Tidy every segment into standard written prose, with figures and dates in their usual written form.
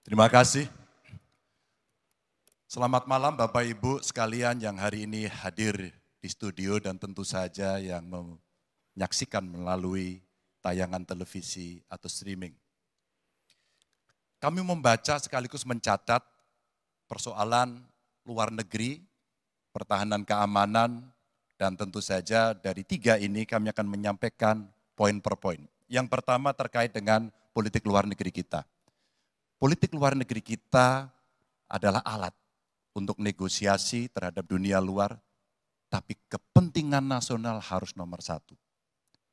Terima kasih. Selamat malam Bapak Ibu sekalian yang hari ini hadir di studio dan tentu saja yang menyaksikan melalui tayangan televisi atau streaming. Kami membaca sekaligus mencatat persoalan luar negeri, pertahanan keamanan, dan tentu saja dari tiga ini kami akan menyampaikan poin per poin. Yang pertama terkait dengan politik luar negeri kita. Politik luar negeri kita adalah alat untuk negosiasi terhadap dunia luar, tapi kepentingan nasional harus nomor satu.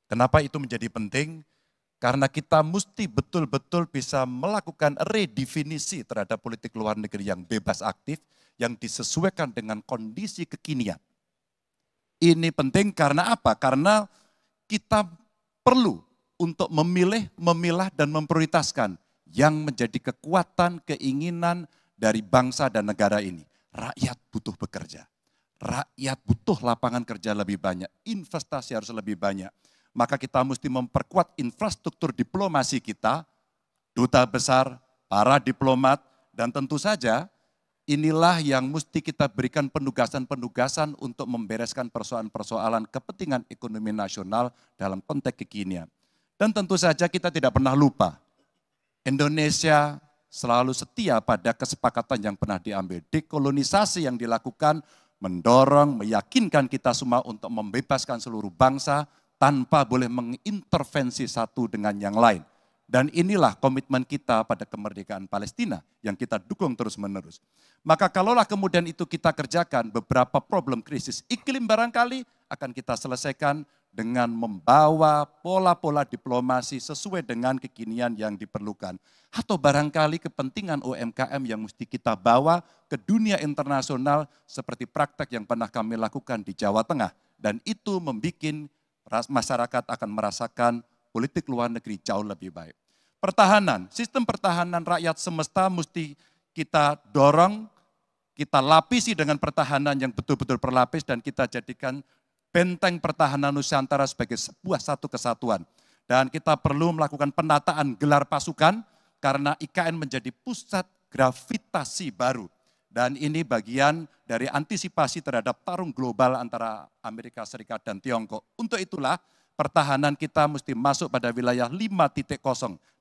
Kenapa itu menjadi penting? Karena kita mesti betul-betul bisa melakukan redefinisi terhadap politik luar negeri yang bebas aktif, yang disesuaikan dengan kondisi kekinian. Ini penting karena apa? Karena kita perlu untuk memilih, memilah, dan memprioritaskan yang menjadi kekuatan, keinginan dari bangsa dan negara ini. Rakyat butuh bekerja. Rakyat butuh lapangan kerja lebih banyak. Investasi harus lebih banyak. Maka kita mesti memperkuat infrastruktur diplomasi kita, duta besar, para diplomat, dan tentu saja inilah yang mesti kita berikan penugasan-penugasan untuk membereskan persoalan-persoalan kepentingan ekonomi nasional dalam konteks kekinian. Dan tentu saja kita tidak pernah lupa, Indonesia selalu setia pada kesepakatan yang pernah diambil. Dekolonisasi yang dilakukan mendorong, meyakinkan kita semua untuk membebaskan seluruh bangsa tanpa boleh mengintervensi satu dengan yang lain. Dan inilah komitmen kita pada kemerdekaan Palestina yang kita dukung terus-menerus. Maka kalaulah kemudian itu kita kerjakan, beberapa problem krisis iklim barangkali akan kita selesaikan dengan membawa pola-pola diplomasi sesuai dengan kekinian yang diperlukan. Atau barangkali kepentingan UMKM yang mesti kita bawa ke dunia internasional seperti praktek yang pernah kami lakukan di Jawa Tengah. Dan itu membuat masyarakat akan merasakan politik luar negeri jauh lebih baik. Pertahanan, sistem pertahanan rakyat semesta mesti kita dorong, kita lapisi dengan pertahanan yang betul-betul berlapis dan kita jadikan benteng pertahanan Nusantara sebagai sebuah satu kesatuan. Dan kita perlu melakukan penataan gelar pasukan karena IKN menjadi pusat gravitasi baru. Dan ini bagian dari antisipasi terhadap tarung global antara Amerika Serikat dan Tiongkok. Untuk itulah pertahanan kita mesti masuk pada wilayah 5.0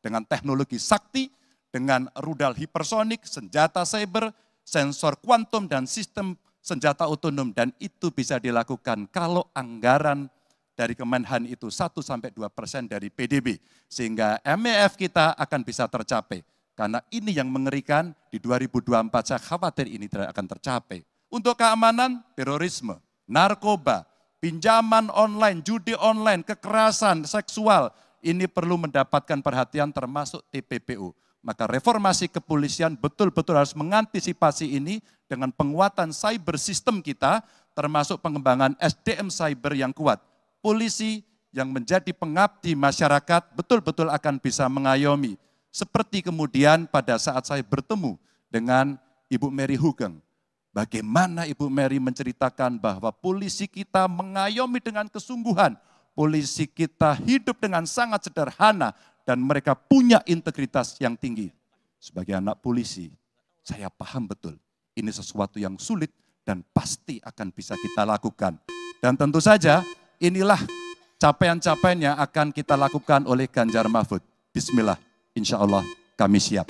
dengan teknologi sakti, dengan rudal hipersonik, senjata cyber, sensor kuantum, dan sistem senjata otonom. Dan itu bisa dilakukan kalau anggaran dari Kemenhan itu 1-2% dari PDB. Sehingga MEF kita akan bisa tercapai. Karena ini yang mengerikan di 2024 saya khawatir ini tidak akan tercapai. Untuk keamanan, terorisme, narkoba, pinjaman online, judi online, kekerasan seksual, ini perlu mendapatkan perhatian termasuk TPPU. Maka reformasi kepolisian betul-betul harus mengantisipasi ini dengan penguatan cyber system kita, termasuk pengembangan SDM cyber yang kuat. Polisi yang menjadi pengabdi masyarakat betul-betul akan bisa mengayomi. Seperti kemudian pada saat saya bertemu dengan Ibu Mary Hugeng. Bagaimana Ibu Mary menceritakan bahwa polisi kita mengayomi dengan kesungguhan. Polisi kita hidup dengan sangat sederhana dan mereka punya integritas yang tinggi. Sebagai anak polisi, saya paham betul ini sesuatu yang sulit dan pasti akan bisa kita lakukan. Dan tentu saja inilah capaian-capaian yang akan kita lakukan oleh Ganjar Mahfud. Bismillah. Insya Allah kami siap.